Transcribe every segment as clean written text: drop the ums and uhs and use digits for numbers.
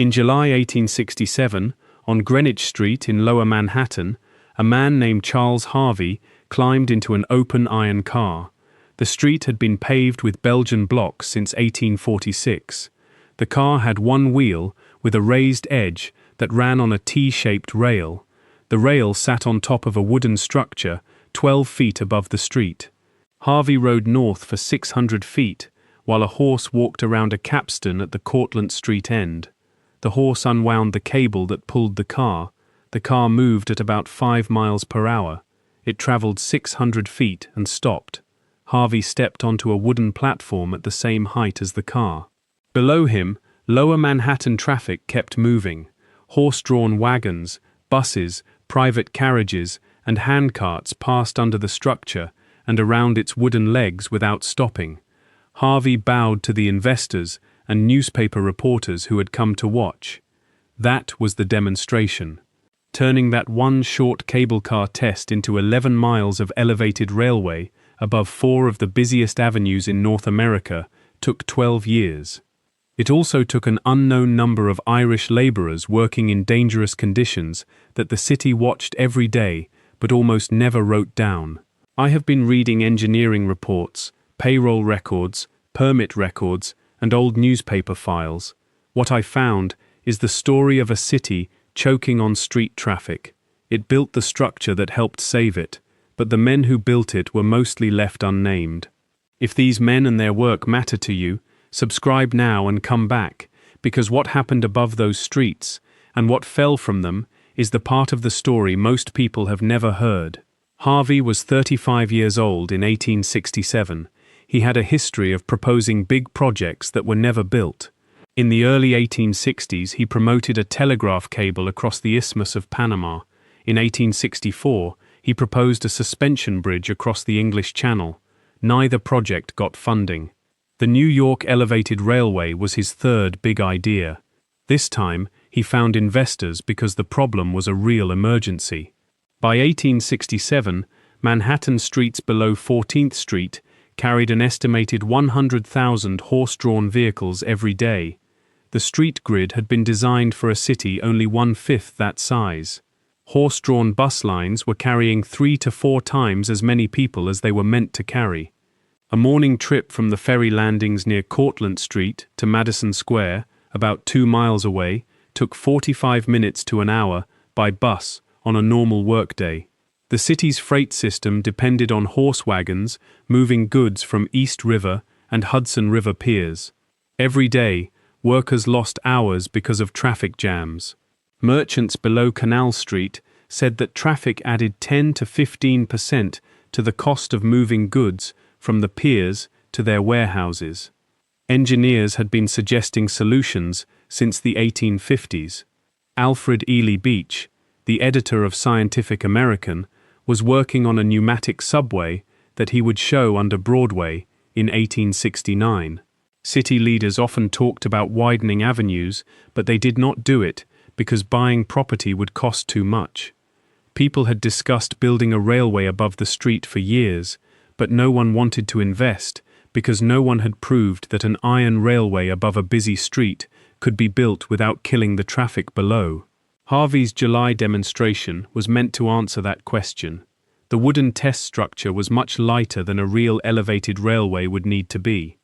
In July 1867, on Greenwich Street in Lower Manhattan, a man named Charles Harvey climbed into an open iron car. The street had been paved with Belgian blocks since 1846. The car had one wheel with a raised edge that ran on a T-shaped rail. The rail sat on top of a wooden structure 12 feet above the street. Harvey rode north for 600 feet, while a horse walked around a capstan at the Cortlandt Street end. The horse unwound the cable that pulled the car. The car moved at about 5 miles per hour. It traveled 600 feet and stopped. Harvey stepped onto a wooden platform at the same height as the car. Below him, Lower Manhattan traffic kept moving. Horse-drawn wagons, buses, private carriages, and handcarts passed under the structure and around its wooden legs without stopping. Harvey bowed to the investors and newspaper reporters who had come to watch. That was the demonstration. Turning that one short cable car test into 11 miles of elevated railway above 4 of the busiest avenues in North America took 12 years. It also took an unknown number of Irish labourers working in dangerous conditions that the city watched every day but almost never wrote down. I have been reading engineering reports, payroll records, permit records, and old newspaper files. What I found is the story of a city choking on street traffic. It built the structure that helped save it, but the men who built it were mostly left unnamed. If these men and their work matter to you, subscribe now and come back, because what happened above those streets, and what fell from them, is the part of the story most people have never heard. Harvey was 35 years old in 1867. He had a history of proposing big projects that were never built. In the early 1860s, he promoted a telegraph cable across the Isthmus of Panama. In 1864, he proposed a suspension bridge across the English Channel. Neither project got funding. The New York Elevated Railway was his third big idea. This time, he found investors because the problem was a real emergency. By 1867, Manhattan streets below 14th Street carried an estimated 100,000 horse-drawn vehicles every day. The street grid had been designed for a city only 1/5 that size. Horse-drawn bus lines were carrying 3 to 4 times as many people as they were meant to carry. A morning trip from the ferry landings near Cortlandt Street to Madison Square, about 2 miles away, took 45 minutes to an hour by bus on a normal workday. The city's freight system depended on horse wagons moving goods from East River and Hudson River piers. Every day, workers lost hours because of traffic jams. Merchants below Canal Street said that traffic added 10 to 15% to the cost of moving goods from the piers to their warehouses. Engineers had been suggesting solutions since the 1850s. Alfred Ely Beach, the editor of Scientific American, was working on a pneumatic subway that he would show under Broadway in 1869. City leaders often talked about widening avenues, but they did not do it because buying property would cost too much. People had discussed building a railway above the street for years, but no one wanted to invest because no one had proved that an iron railway above a busy street could be built without killing the traffic below. Harvey's July demonstration was meant to answer that question. The wooden test structure was much lighter than a real elevated railway would need to be,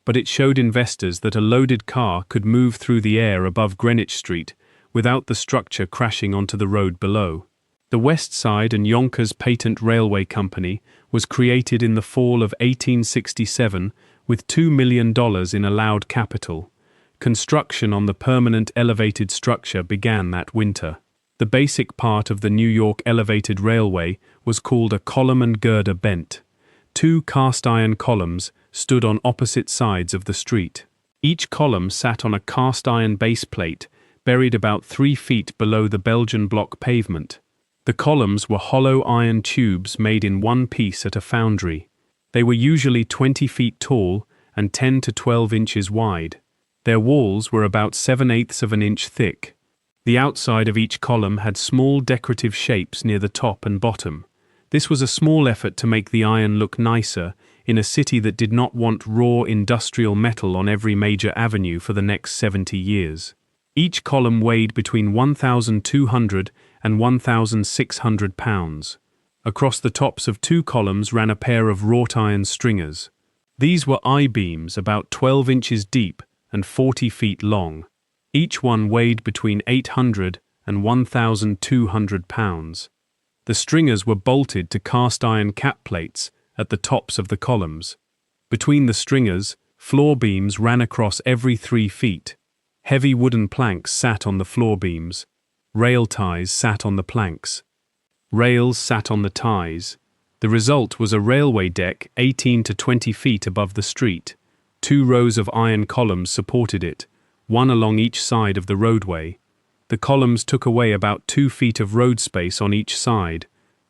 but it showed investors that a loaded car could move through the air above Greenwich Street without the structure crashing onto the road below. The West Side and Yonkers Patent Railway Company was created in the fall of 1867 with $2 million in allowed capital. Construction on the permanent elevated structure began that winter. The basic part of the New York Elevated Railway was called a column and girder bent. 2 cast-iron columns stood on opposite sides of the street. Each column sat on a cast-iron base plate buried about 3 feet below the Belgian block pavement. The columns were hollow iron tubes made in one piece at a foundry. They were usually 20 feet tall and 10 to 12 inches wide. Their walls were about 7/8 of an inch thick. The outside of each column had small decorative shapes near the top and bottom. This was a small effort to make the iron look nicer in a city that did not want raw industrial metal on every major avenue for the next 70 years. Each column weighed between 1,200 and 1,600 pounds. Across the tops of 2 columns ran a pair of wrought iron stringers. These were I-beams about 12 inches deep and 40 feet long. Each one weighed between 800 and 1,200 pounds. The stringers were bolted to cast iron cap plates at the tops of the columns. Between the stringers, floor beams ran across every 3 feet. Heavy wooden planks sat on the floor beams. Rail ties sat on the planks. Rails sat on the ties. The result was a railway deck 18 to 20 feet above the street. 2 rows of iron columns supported it, one along each side of the roadway. The columns took away about 2 feet of road space on each side,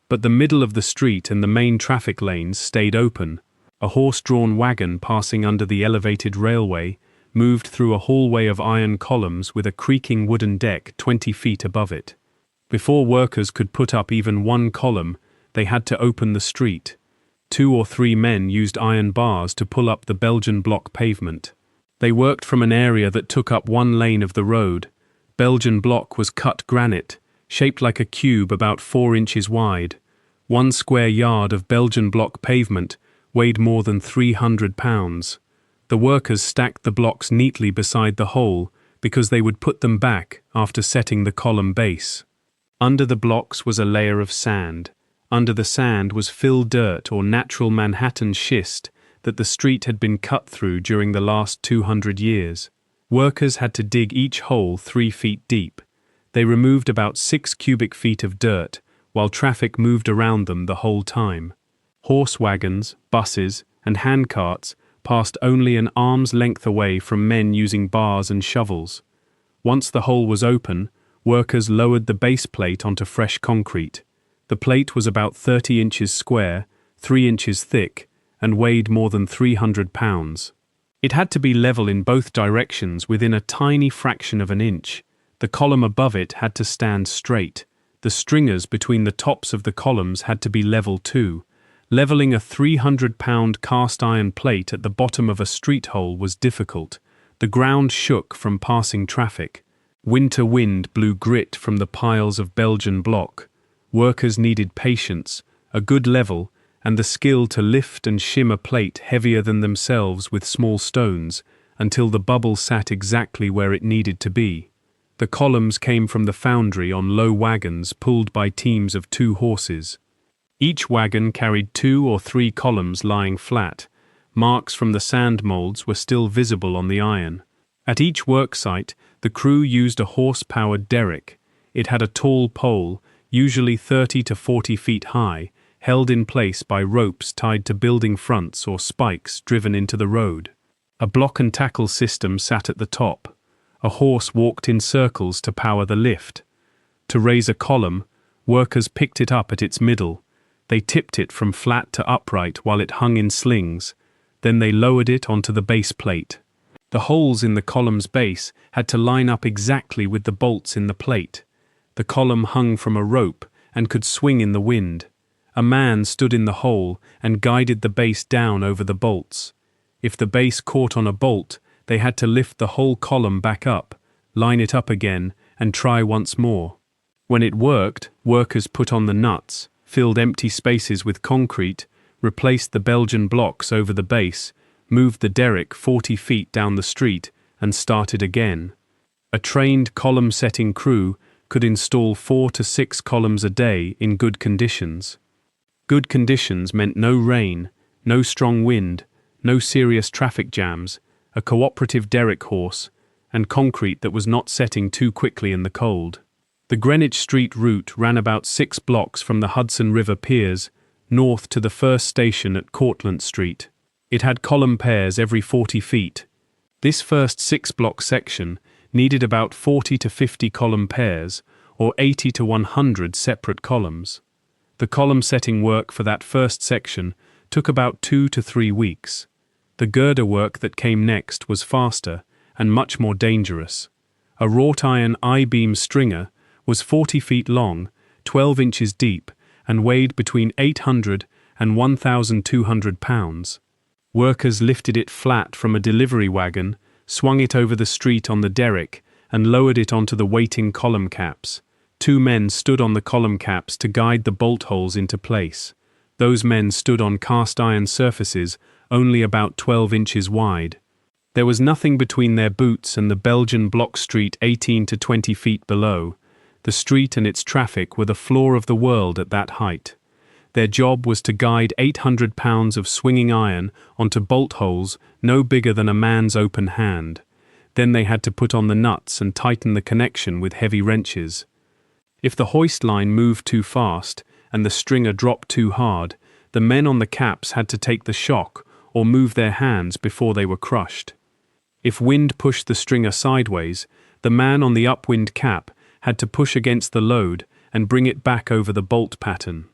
but the middle of the street and the main traffic lanes stayed open. A horse-drawn wagon passing under the elevated railway moved through a hallway of iron columns with a creaking wooden deck 20 feet above it. Before workers could put up even 1 column, they had to open the street. 2 or 3 men used iron bars to pull up the Belgian block pavement. They worked from an area that took up 1 lane of the road. Belgian block was cut granite, shaped like a cube about 4 inches wide. 1 square yard of Belgian block pavement weighed more than 300 pounds. The workers stacked the blocks neatly beside the hole because they would put them back after setting the column base. Under the blocks was a layer of sand. Under the sand was fill dirt or natural Manhattan schist that the street had been cut through during the last 200 years. Workers had to dig each hole 3 feet deep. They removed about 6 cubic feet of dirt, while traffic moved around them the whole time. Horse wagons, buses, and handcarts passed only an arm's length away from men using bars and shovels. Once the hole was open, workers lowered the base plate onto fresh concrete. The plate was about 30 inches square, 3 inches thick, and weighed more than 300 pounds. It had to be level in both directions within a tiny fraction of an inch. The column above it had to stand straight. The stringers between the tops of the columns had to be level too. Leveling a 300-pound cast iron plate at the bottom of a street hole was difficult. The ground shook from passing traffic. Winter wind blew grit from the piles of Belgian block. Workers needed patience, a good level, and the skill to lift and shim a plate heavier than themselves with small stones until the bubble sat exactly where it needed to be. The columns came from the foundry on low wagons pulled by teams of 2 horses. Each wagon carried 2 or 3 columns lying flat. Marks from the sand molds were still visible on the iron. At each worksite, the crew used a horse-powered derrick. It had a tall pole, usually 30 to 40 feet high, held in place by ropes tied to building fronts or spikes driven into the road. A block and tackle system sat at the top. A horse walked in circles to power the lift. To raise a column, workers picked it up at its middle. They tipped it from flat to upright while it hung in slings. Then they lowered it onto the base plate. The holes in the column's base had to line up exactly with the bolts in the plate. The column hung from a rope and could swing in the wind. A man stood in the hole and guided the base down over the bolts. If the base caught on a bolt, they had to lift the whole column back up, line it up again, and try once more. When it worked, workers put on the nuts, filled empty spaces with concrete, replaced the Belgian blocks over the base, moved the derrick 40 feet down the street, and started again. A trained column-setting crew could install 4 to 6 columns a day in good conditions. Good conditions meant no rain, no strong wind, no serious traffic jams, a cooperative derrick horse, and concrete that was not setting too quickly in the cold. The Greenwich Street route ran about 6 blocks from the Hudson River piers north to the first station at Cortlandt Street. It had column pairs every 40 feet. This first 6-block section needed about 40 to 50 column pairs, or 80 to 100 separate columns. The column setting work for that first section took about 2 to 3 weeks. The girder work that came next was faster and much more dangerous. A wrought iron I-beam stringer was 40 feet long, 12 inches deep, and weighed between 800 and 1,200 pounds. Workers lifted it flat from a delivery wagon, swung it over the street on the derrick, and lowered it onto the waiting column caps. 2 men stood on the column caps to guide the bolt holes into place. Those men stood on cast iron surfaces only about 12 inches wide. There was nothing between their boots and the Belgian block street 18 to 20 feet below. The street and its traffic were the floor of the world at that height. Their job was to guide 800 pounds of swinging iron onto bolt holes no bigger than a man's open hand. Then they had to put on the nuts and tighten the connection with heavy wrenches. If the hoist line moved too fast and the stringer dropped too hard, the men on the caps had to take the shock or move their hands before they were crushed. If wind pushed the stringer sideways, the man on the upwind cap had to push against the load and bring it back over the bolt pattern.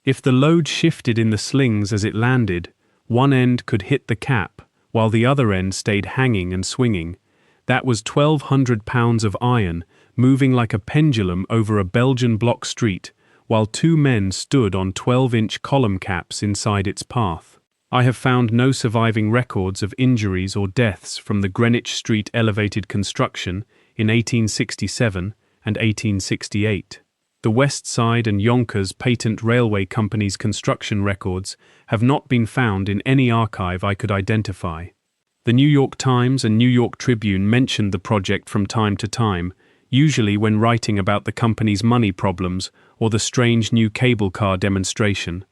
If the load shifted in the slings as it landed, one end could hit the cap, while the other end stayed hanging and swinging. That was 1,200 pounds of iron moving like a pendulum over a Belgian block street, while 2 men stood on 12-inch column caps inside its path. I have found no surviving records of injuries or deaths from the Greenwich Street elevated construction in 1867 and 1868. The West Side and Yonkers Patent Railway Company's construction records have not been found in any archive I could identify. The New York Times and New York Tribune mentioned the project from time to time, usually when writing about the company's money problems or the strange new cable car demonstration.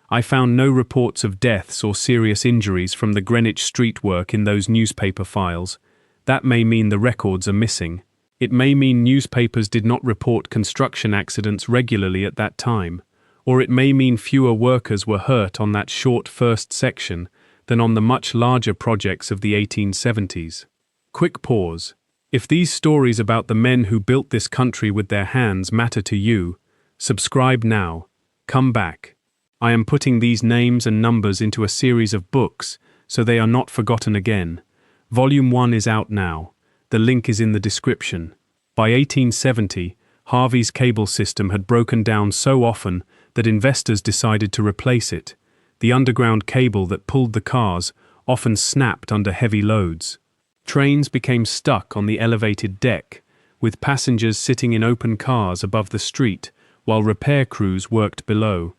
I found no reports of deaths or serious injuries from the Greenwich Street work in those newspaper files. That may mean the records are missing. It may mean newspapers did not report construction accidents regularly at that time, or it may mean fewer workers were hurt on that short first section than on the much larger projects of the 1870s. Quick pause. If these stories about the men who built this country with their hands matter to you, subscribe now. Come back. I am putting these names and numbers into a series of books, so they are not forgotten again. Volume 1 is out now. The link is in the description. By 1870, Harvey's cable system had broken down so often that investors decided to replace it. The underground cable that pulled the cars often snapped under heavy loads. Trains became stuck on the elevated deck, with passengers sitting in open cars above the street, while repair crews worked below.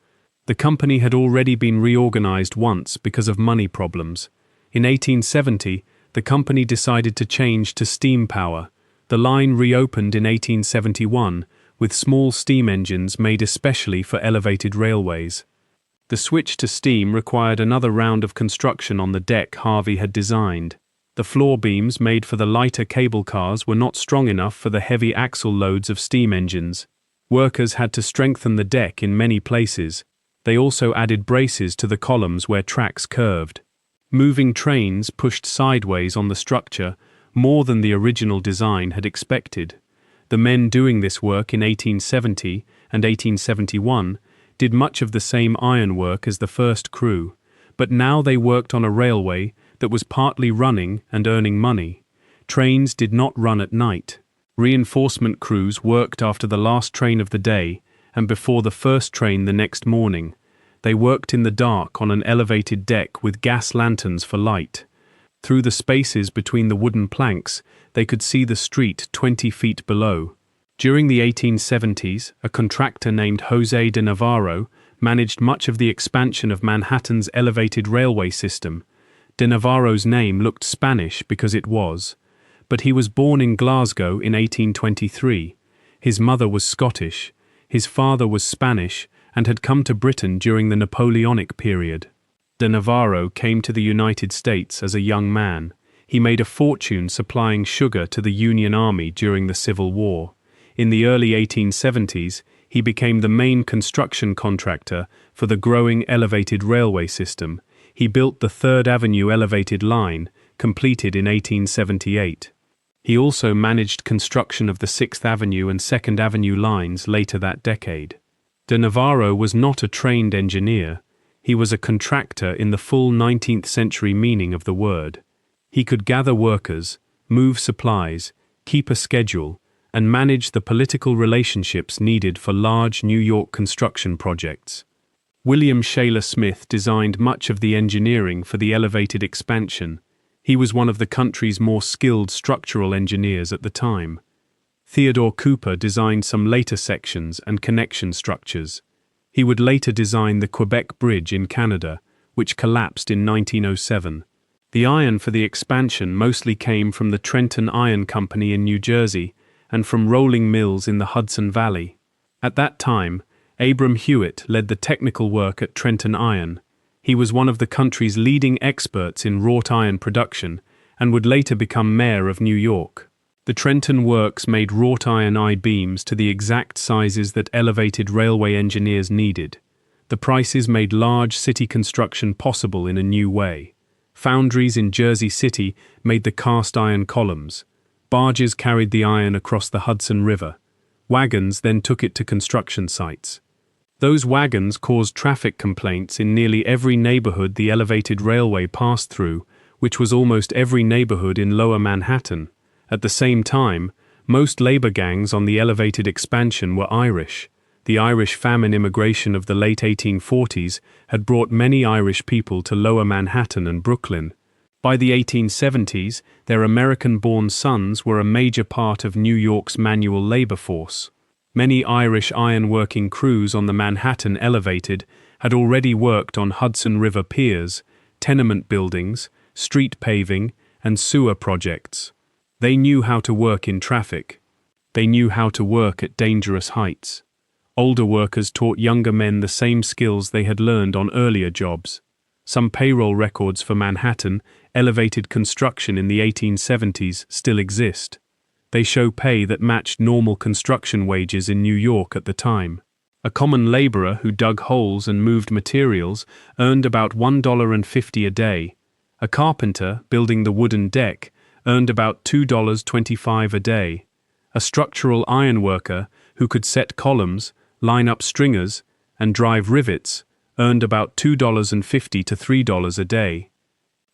The company had already been reorganized once because of money problems. In 1870, the company decided to change to steam power. The line reopened in 1871, with small steam engines made especially for elevated railways. The switch to steam required another round of construction on the deck Harvey had designed. The floor beams made for the lighter cable cars were not strong enough for the heavy axle loads of steam engines. Workers had to strengthen the deck in many places. They also added braces to the columns where tracks curved. Moving trains pushed sideways on the structure more than the original design had expected. The men doing this work in 1870 and 1871 did much of the same iron work as the first crew, but now they worked on a railway that was partly running and earning money. Trains did not run at night. Reinforcement crews worked after the last train of the day and before the first train the next morning. They worked in the dark on an elevated deck with gas lanterns for light. Through the spaces between the wooden planks, they could see the street 20 feet below. During the 1870s, a contractor named José de Navarro managed much of the expansion of Manhattan's elevated railway system. De Navarro's name looked Spanish because it was, but he was born in Glasgow in 1823. His mother was Scottish, his father was Spanish, and had come to Britain during the Napoleonic period. De Navarro came to the United States as a young man. He made a fortune supplying sugar to the Union Army during the Civil War. In the early 1870s, he became the main construction contractor for the growing elevated railway system. He built the 3rd Avenue elevated line, completed in 1878. He also managed construction of the 6th Avenue and 2nd Avenue lines later that decade. De Navarro was not a trained engineer. He was a contractor in the full 19th century meaning of the word. He could gather workers, move supplies, keep a schedule, and manage the political relationships needed for large New York construction projects. William Shaler Smith designed much of the engineering for the elevated expansion. He was one of the country's more skilled structural engineers at the time. Theodore Cooper designed some later sections and connection structures. He would later design the Quebec Bridge in Canada, which collapsed in 1907. The iron for the expansion mostly came from the Trenton Iron Company in New Jersey and from rolling mills in the Hudson Valley. At that time, Abram Hewitt led the technical work at Trenton Iron. He was one of the country's leading experts in wrought iron production and would later become mayor of New York. The Trenton Works made wrought iron I-beams to the exact sizes that elevated railway engineers needed. The prices made large city construction possible in a new way. Foundries in Jersey City made the cast iron columns. Barges carried the iron across the Hudson River. Wagons then took it to construction sites. Those wagons caused traffic complaints in nearly every neighborhood the elevated railway passed through, which was almost every neighborhood in Lower Manhattan. At the same time, most labor gangs on the elevated expansion were Irish. The Irish famine immigration of the late 1840s had brought many Irish people to Lower Manhattan and Brooklyn. By the 1870s, their American-born sons were a major part of New York's manual labor force. Many Irish iron-working crews on the Manhattan Elevated had already worked on Hudson River piers, tenement buildings, street paving, and sewer projects. They knew how to work in traffic. They knew how to work at dangerous heights. Older workers taught younger men the same skills they had learned on earlier jobs. Some payroll records for Manhattan elevated construction in the 1870s still exist. They show pay that matched normal construction wages in New York at the time. A common laborer who dug holes and moved materials earned about $1.50 a day. A carpenter building the wooden deck earned about $2.25 a day. A structural ironworker who could set columns, line up stringers, and drive rivets earned about $2.50 to $3 a day.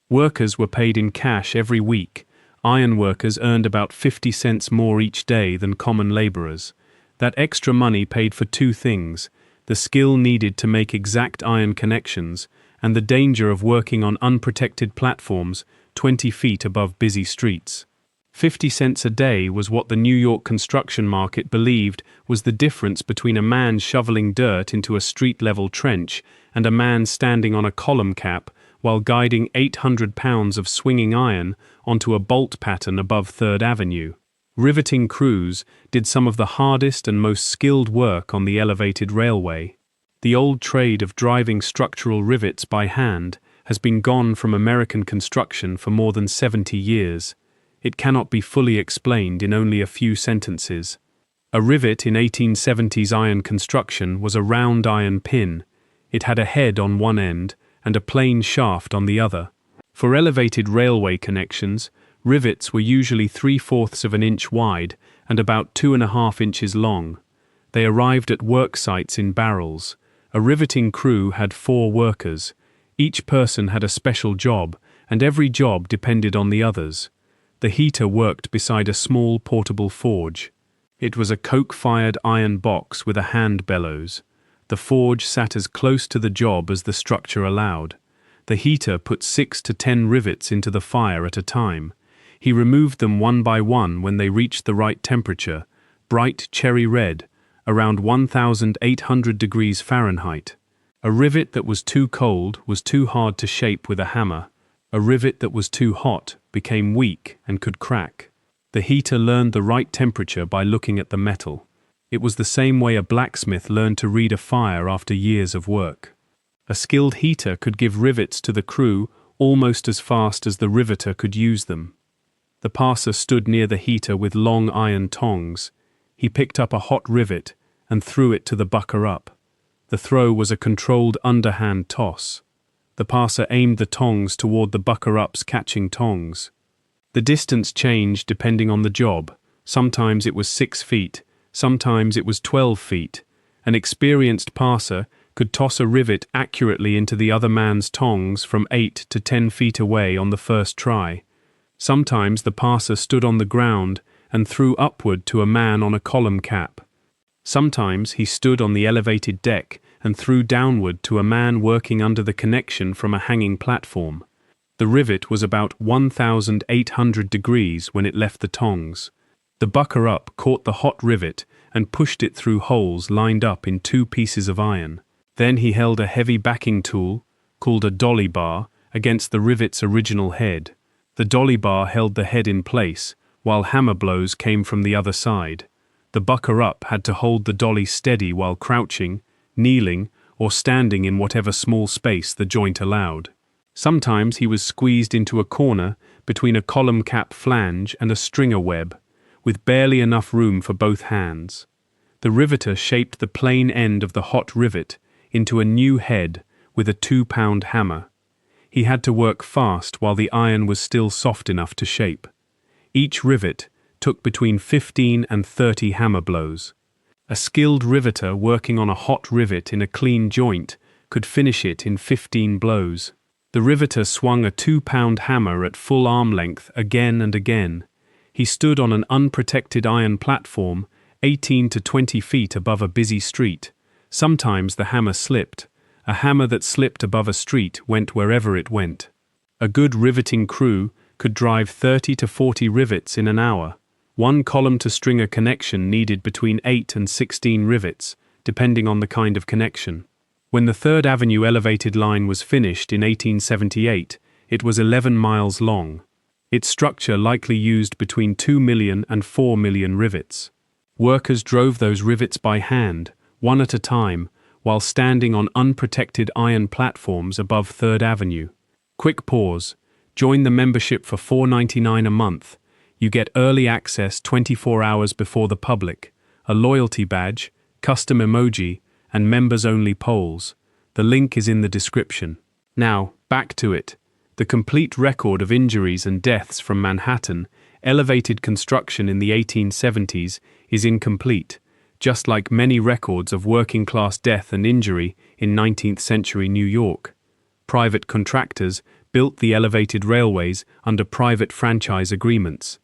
Workers were paid in cash every week. Iron workers earned about 50 cents more each day than common laborers. That extra money paid for two things: the skill needed to make exact iron connections and the danger of working on unprotected platforms 20 feet above busy streets. 50 cents a day was what the New York construction market believed was the difference between a man shoveling dirt into a street-level trench and a man standing on a column cap while guiding 800 pounds of swinging iron onto a bolt pattern above 3rd Avenue. Riveting crews did some of the hardest and most skilled work on the elevated railway. The old trade of driving structural rivets by hand has been gone from American construction for more than 70 years. It cannot be fully explained in only a few sentences. A rivet in 1870s iron construction was a round iron pin. It had a head on one end and a plain shaft on the other. For elevated railway connections, rivets were usually 3/4 of an inch wide and about 2.5 inches long. They arrived at work sites in barrels. A riveting crew had 4 workers. Each person had a special job, and every job depended on the others. The heater worked beside a small portable forge. It was a coke-fired iron box with a hand bellows. The forge sat as close to the job as the structure allowed. The heater put 6 to 10 rivets into the fire at a time. He removed them one by one when they reached the right temperature, bright cherry red, around 1,800 degrees Fahrenheit. A rivet that was too cold was too hard to shape with a hammer. A rivet that was too hot became weak and could crack. The heater learned the right temperature by looking at the metal. It was the same way a blacksmith learned to read a fire after years of work. A skilled heater could give rivets to the crew almost as fast as the riveter could use them. The parser stood near the heater with long iron tongs. He picked up a hot rivet and threw it to the bucker-up. The throw was a controlled underhand toss. The parser aimed the tongs toward the bucker-up's catching tongs. The distance changed depending on the job. Sometimes it was 6 feet, sometimes it was 12 feet. An experienced parser could toss a rivet accurately into the other man's tongs from 8 to 10 feet away on the first try. Sometimes the parser stood on the ground and threw upward to a man on a column cap. Sometimes he stood on the elevated deck and threw downward to a man working under the connection from a hanging platform. The rivet was about 1,800 degrees when it left the tongs. The bucker-up caught the hot rivet and pushed it through holes lined up in two pieces of iron. Then he held a heavy backing tool, called a dolly bar, against the rivet's original head. The dolly bar held the head in place, while hammer blows came from the other side. The bucker-up had to hold the dolly steady while crouching, kneeling, or standing in whatever small space the joint allowed. Sometimes he was squeezed into a corner between a column cap flange and a stringer web, with barely enough room for both hands. The riveter shaped the plain end of the hot rivet into a new head with a 2-pound hammer. He had to work fast while the iron was still soft enough to shape. Each rivet took between 15 and 30 hammer blows. A skilled riveter working on a hot rivet in a clean joint could finish it in 15 blows. The riveter swung a 2-pound hammer at full arm length again and again. He stood on an unprotected iron platform 18 to 20 feet above a busy street. Sometimes the hammer slipped. A hammer that slipped above a street went wherever it went. A good riveting crew could drive 30 to 40 rivets in an hour. One column-to-stringer connection needed between 8 and 16 rivets, depending on the kind of connection. When the 3rd Avenue elevated line was finished in 1878, it was 11 miles long. Its structure likely used between 2 million and 4 million rivets. Workers drove those rivets by hand, one at a time, while standing on unprotected iron platforms above 3rd Avenue. Quick pause. Join the membership for $4.99 a month. You get early access 24 hours before the public, a loyalty badge, custom emoji, and members-only polls. The link is in the description. Now, back to it. The complete record of injuries and deaths from Manhattan, elevated construction in the 1870s, is incomplete, just like many records of working-class death and injury in 19th-century New York. Private contractors built the elevated railways under private franchise agreements.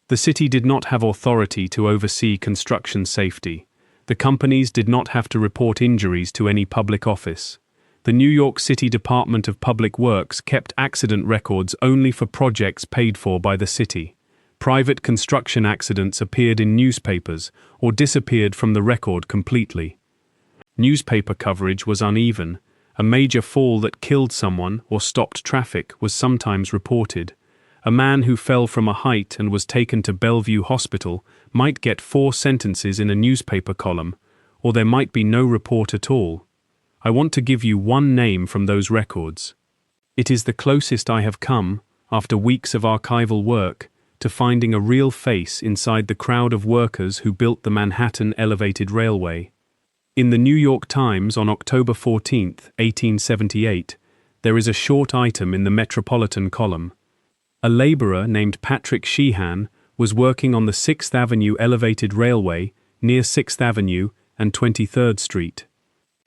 The city did not have authority to oversee construction safety. The companies did not have to report injuries to any public office. The New York City Department of Public Works kept accident records only for projects paid for by the city. Private construction accidents appeared in newspapers or disappeared from the record completely. Newspaper coverage was uneven. A major fall that killed someone or stopped traffic was sometimes reported. A man who fell from a height and was taken to Bellevue Hospital might get 4 sentences in a newspaper column, or there might be no report at all. I want to give you one name from those records. It is the closest I have come, after weeks of archival work, to finding a real face inside the crowd of workers who built the Manhattan Elevated Railway. In the New York Times on October 14, 1878, there is a short item in the Metropolitan column. A laborer named Patrick Sheehan was working on the 6th Avenue Elevated Railway near 6th Avenue and 23rd Street.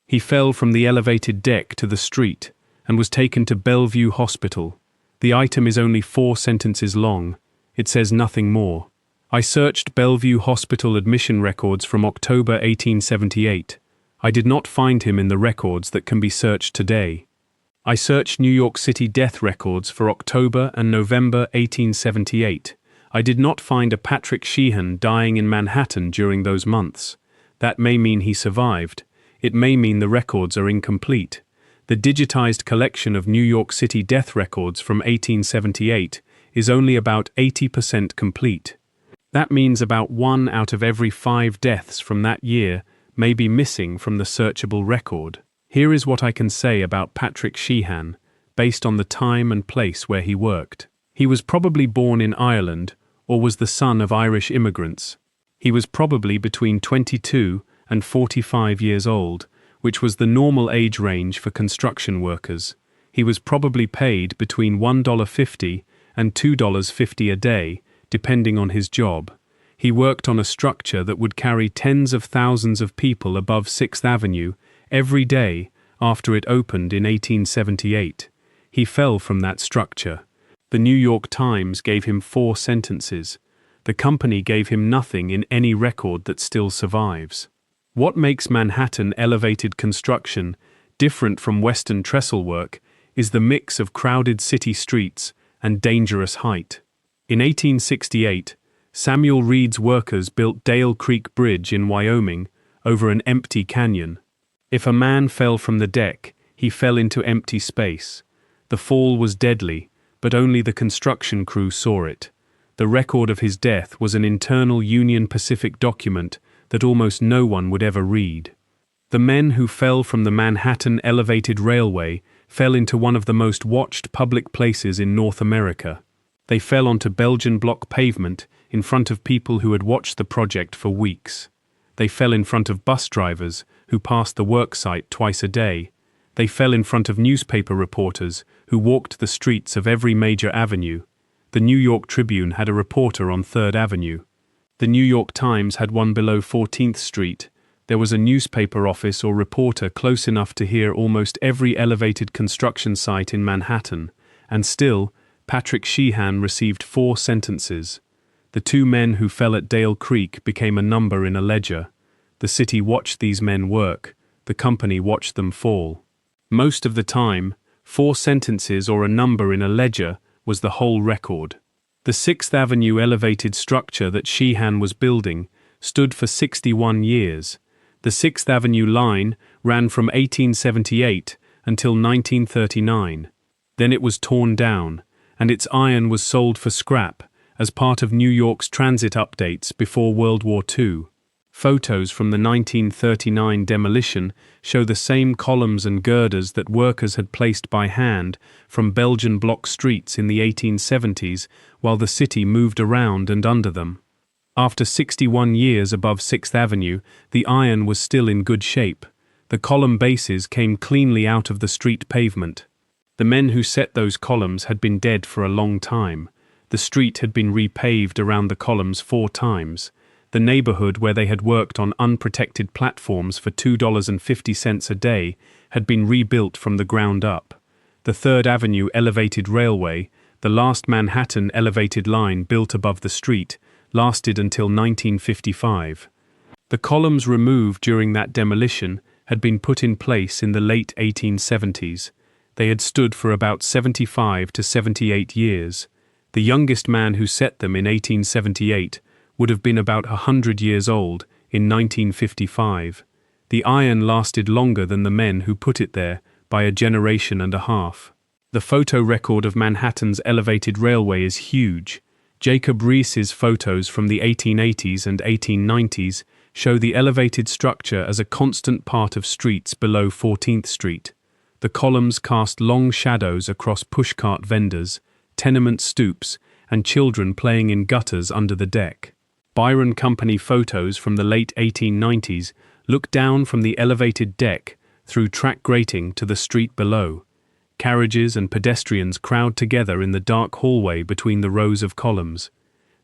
He fell from the elevated deck to the street and was taken to Bellevue Hospital. The item is only 4 sentences long. It says nothing more. I searched Bellevue Hospital admission records from October 1878. I did not find him in the records that can be searched today. I searched New York City death records for October and November 1878. I did not find a Patrick Sheehan dying in Manhattan during those months. That may mean he survived. It may mean the records are incomplete. The digitized collection of New York City death records from 1878 is only about 80% complete. That means about 1 out of every 5 deaths from that year may be missing from the searchable record. Here is what I can say about Patrick Sheehan, based on the time and place where he worked. He was probably born in Ireland or was the son of Irish immigrants. He was probably between 22 and 45 years old, which was the normal age range for construction workers. He was probably paid between $1.50 and $2.50 a day, depending on his job. He worked on a structure that would carry tens of thousands of people above 6th Avenue every day after it opened in 1878. He fell from that structure. The New York Times gave him 4 sentences. The company gave him nothing in any record that still survives. What makes Manhattan elevated construction different from Western trestle work is the mix of crowded city streets and dangerous height. In 1868, Samuel Reed's workers built Dale Creek Bridge in Wyoming over an empty canyon. If a man fell from the deck, he fell into empty space. The fall was deadly, but only the construction crew saw it. The record of his death was an internal Union Pacific document that almost no one would ever read. The men who fell from the Manhattan Elevated Railway fell into one of the most watched public places in North America. They fell onto Belgian block pavement in front of people who had watched the project for weeks. They fell in front of bus drivers who passed the work site twice a day. They fell in front of newspaper reporters who walked the streets of every major avenue. The New York Tribune had a reporter on 3rd Avenue. The New York Times had one below 14th Street. There was a newspaper office or reporter close enough to hear almost every elevated construction site in Manhattan, and still, Patrick Sheehan received 4 sentences. The 2 men who fell at Dale Creek became a number in a ledger. The city watched these men work. The company watched them fall. Most of the time, 4 sentences or a number in a ledger was the whole record. The 6th Avenue elevated structure that Sheehan was building stood for 61 years. The 6th Avenue line ran from 1878 until 1939. Then it was torn down, and its iron was sold for scrap as part of New York's transit updates before World War II. Photos from the 1939 demolition show the same columns and girders that workers had placed by hand from Belgian block streets in the 1870s while the city moved around and under them. After 61 years above 6th Avenue, the iron was still in good shape. The column bases came cleanly out of the street pavement. The men who set those columns had been dead for a long time. The street had been repaved around the columns 4 times. The neighborhood where they had worked on unprotected platforms for $2.50 a day had been rebuilt from the ground up. The 3rd Avenue Elevated Railway, the last Manhattan elevated line built above the street, lasted until 1955. The columns removed during that demolition had been put in place in the late 1870s. They had stood for about 75 to 78 years. The youngest man who set them in 1878 would have been about 100 years old in 1955. The iron lasted longer than the men who put it there by a generation and a half. The photo record of Manhattan's elevated railway is huge. Jacob Riis's photos from the 1880s and 1890s show the elevated structure as a constant part of streets below 14th Street. The columns cast long shadows across pushcart vendors, tenement stoops, and children playing in gutters under the deck. Byron Company photos from the late 1890s look down from the elevated deck through track grating to the street below. Carriages and pedestrians crowd together in the dark hallway between the rows of columns.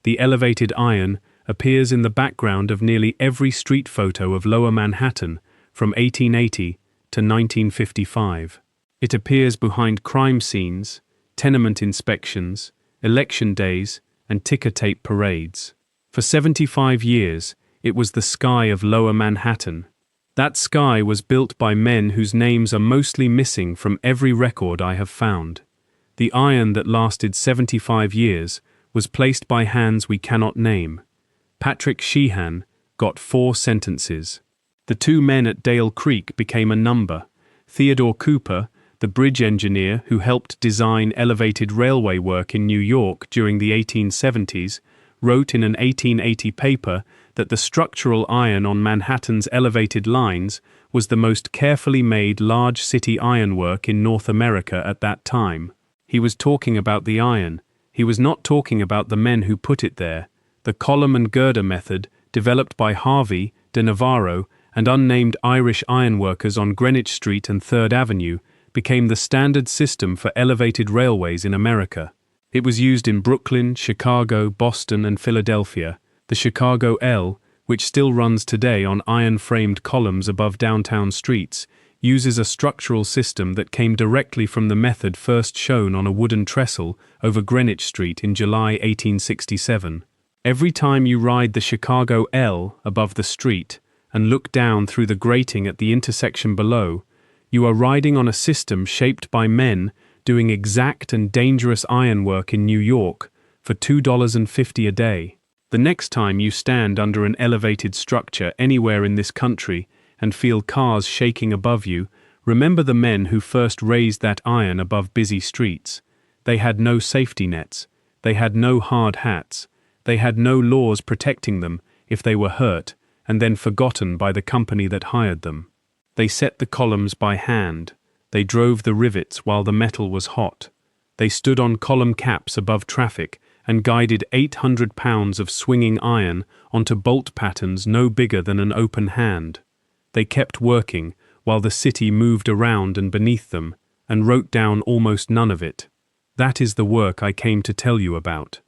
The elevated iron appears in the background of nearly every street photo of Lower Manhattan from 1880 to 1955. It appears behind crime scenes, tenement inspections, election days, and ticker tape parades. For 75 years, it was the sky of Lower Manhattan. That sky was built by men whose names are mostly missing from every record I have found. The iron that lasted 75 years was placed by hands we cannot name. Patrick Sheehan got 4 sentences. The 2 men at Dale Creek became a number. Theodore Cooper, the bridge engineer who helped design elevated railway work in New York during the 1870s, wrote in an 1880 paper that the structural iron on Manhattan's elevated lines was the most carefully made large city ironwork in North America at that time. He was talking about the iron. He was not talking about the men who put it there. The column and girder method, developed by Harvey, de Navarro, and unnamed Irish ironworkers on Greenwich Street and 3rd Avenue, became the standard system for elevated railways in America. It was used in Brooklyn, Chicago, Boston, and Philadelphia. The Chicago L, which still runs today on iron-framed columns above downtown streets, uses a structural system that came directly from the method first shown on a wooden trestle over Greenwich Street in July 1867. Every time you ride the Chicago L above the street and look down through the grating at the intersection below, you are riding on a system shaped by men doing exact and dangerous ironwork in New York for $2.50 a day. The next time you stand under an elevated structure anywhere in this country and feel cars shaking above you, remember the men who first raised that iron above busy streets. They had no safety nets. They had no hard hats. They had no laws protecting them if they were hurt and then forgotten by the company that hired them. They set the columns by hand. They drove the rivets while the metal was hot. They stood on column caps above traffic and guided 800 pounds of swinging iron onto bolt patterns no bigger than an open hand. They kept working while the city moved around and beneath them, and wrote down almost none of it. That is the work I came to tell you about.